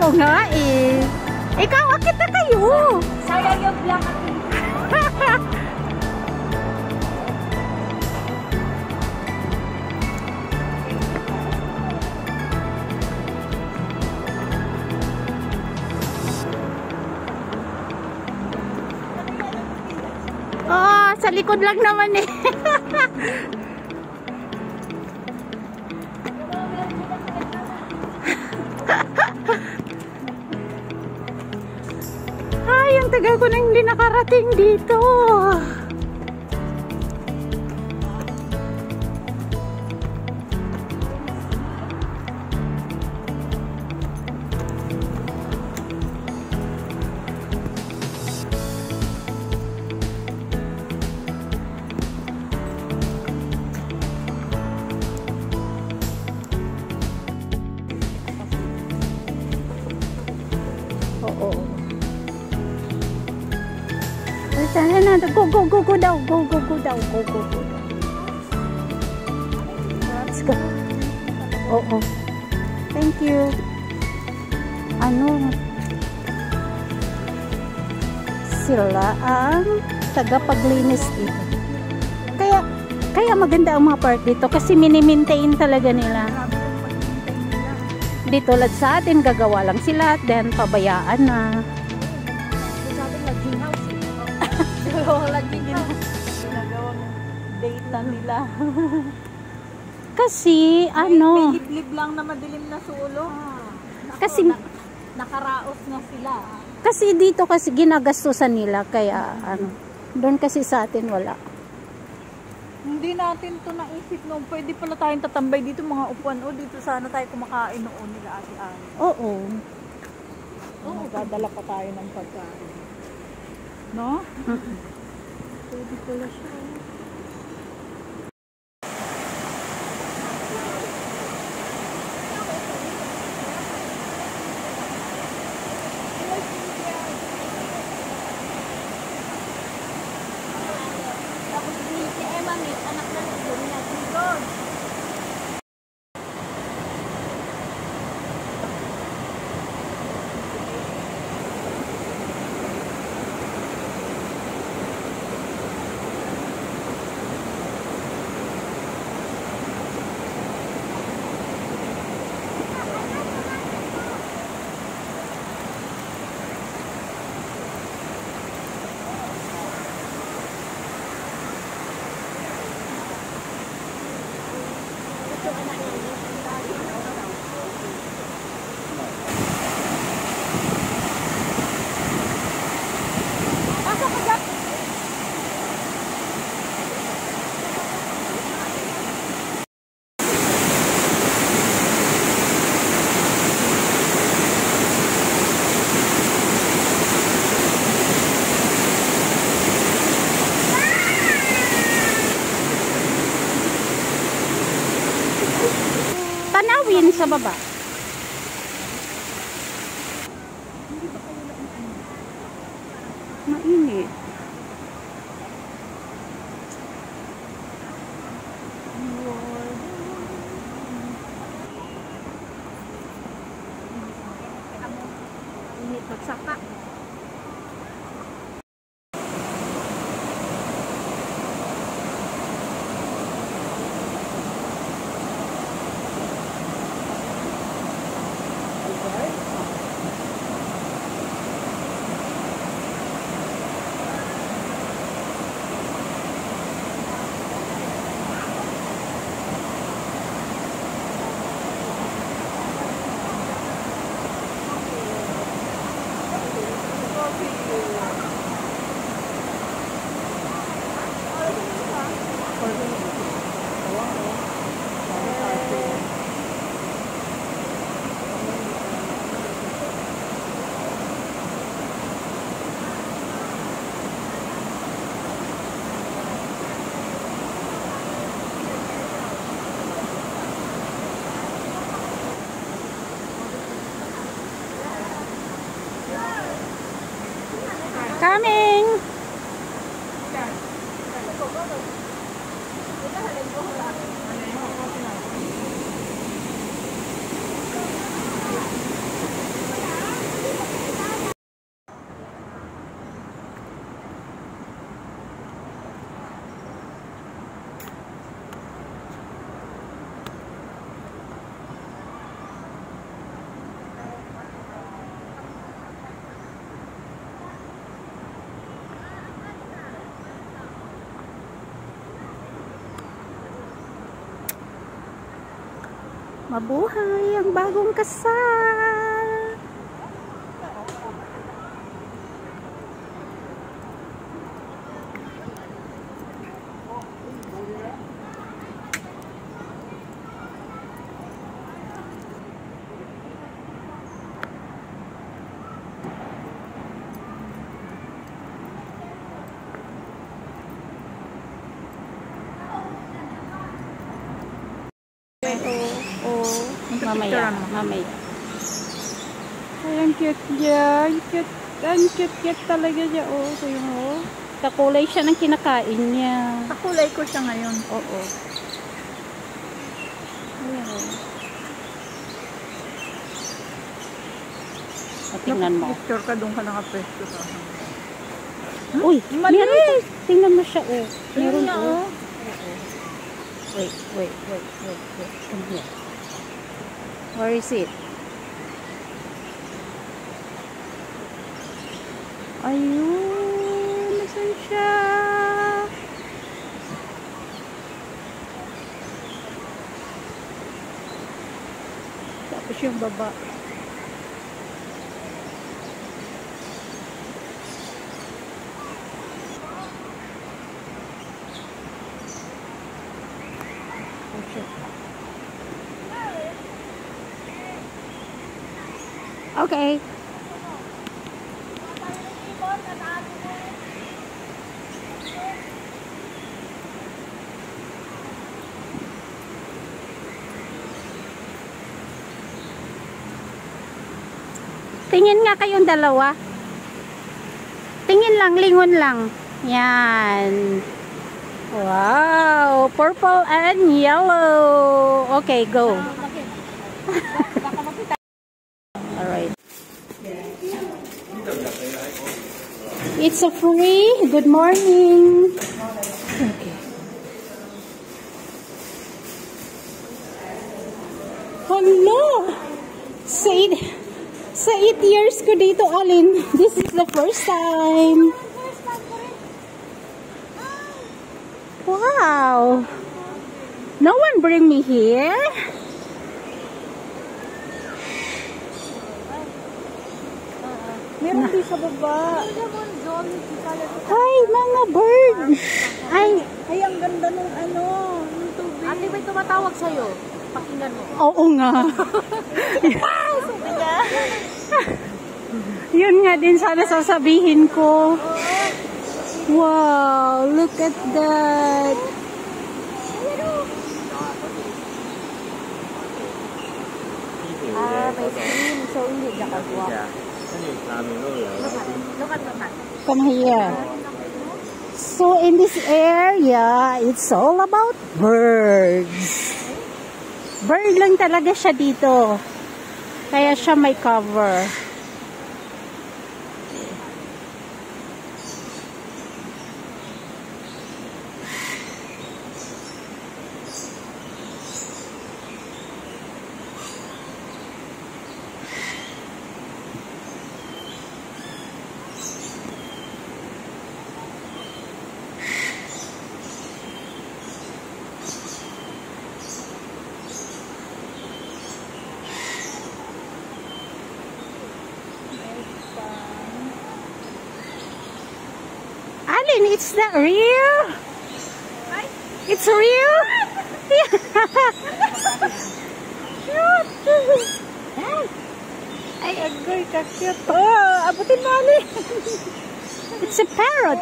Oo nga eh. Ikaw, akit na kayo. Sayang yung black. Oo, sa likod lang naman eh. Ay, ang tagal ko na hindi nakarating dito. Oo. Sana na, go daw, go daw, go. Let's go. Oo. Thank you. Ano? Sila ang tagapaglinis dito. Kaya maganda ang mga park dito kasi mini-maintain talaga nila. Di tulad sa atin, gagawa lang sila, then pabayaan na. Ginagawang data nila. Kasi, ano? May liblib lang na madilim na sulo. Kasi, nakaraos na sila. kasi dito kasi ginagastusan nila, kaya, ano, doon kasi sa atin wala. Hindi natin to naisip noon. Pwede pala tayong tatambay dito mga upuan. O dito sana tayo kumakain noon nila ate-ate. Oo. Magdadala pa tayo ng pagkain. No? Pwede pala siya. Tanawin sa baba. Mainit. Init magsaka. Coming! Mabuhay ang bagong kasal. Mamaya. Ay, ang cute niya. Ang cute talaga niya. Oh, so yung oh. Kakulay siya ng kinakain niya. Kakulay ko siya ngayon. Oo. Ayan. Tingnan mo. Picture ka doon ka nakapresto sa akin. Uy, meron. Tingnan mo siya. Oh. Meron na, oh. Wait. Come here. Where is it? Ayun, nasan siya? Tapos yung baba. Okay. Tingin nga kayong dalawa. Tingin lang, lingon lang. Yan. Wow, purple and yellow. Okay, go. Alright. It's a free. Good morning. Okay. Hello. Sa 8 years ko dito, Alin, this is the first time. Wow. No one bring me here. Meron din sa baba. Ay, mga bird. Ay, ang ganda nung nung tubig. Ate, may tumatawag sa'yo. Pakinggan mo. oo nga. Yun nga din sana sasabihin ko. Wow, look at that. May screen. So, hindi ka kagwa. Look at that. Come here. So in this area, it's all about birds. Bird lang talaga siya dito. Kaya siya may cover. Alin, it's not real. It's real. Ay, agoy, kakit. Oh, abutin mo, Ali. It's a parrot.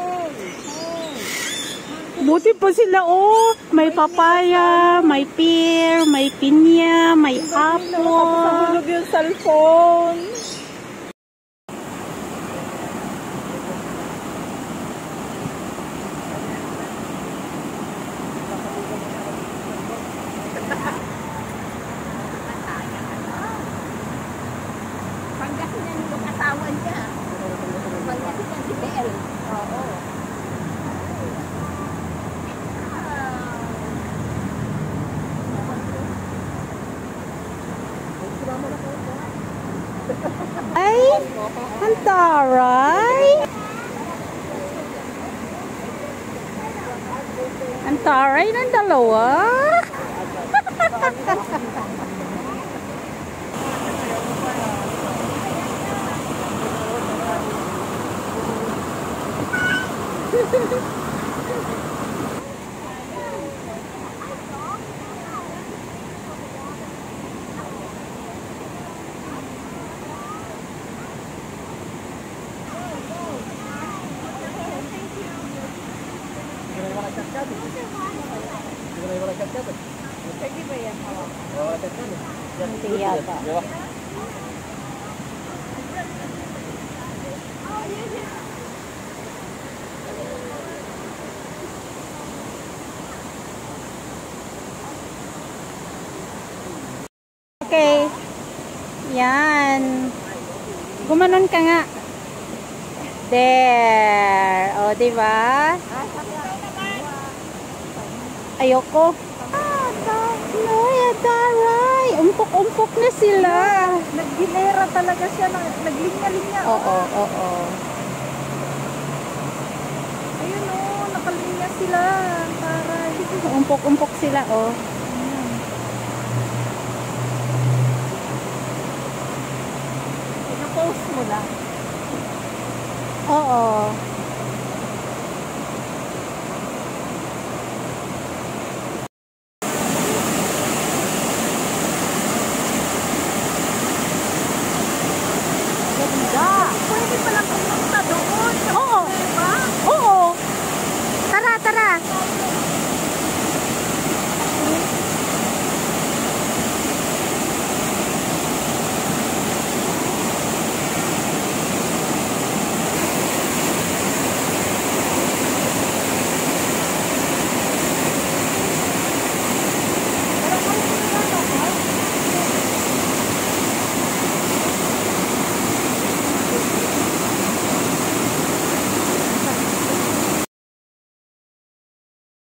Buti pa sila, oh. May papaya, may pear, may pinya, may apple. Nakapasahulog yung cellphone. Pangasinan yung asawa niya. Pangasinan si Belle. Oo. Ay, ang taray. Ang taray ng dalawa. Pwede ba yan? Hindi yata. Okay. Yan. Gumanon ka nga. There. O, diba? Ayoko. Taray. Umpok-umpok na sila. Nagginera talaga siya. Naglinya-linya. Oo, oo. Ayun o, nakalinya sila. Taray. Umpok-umpok sila, oh. Pina-post mo lang. Oo.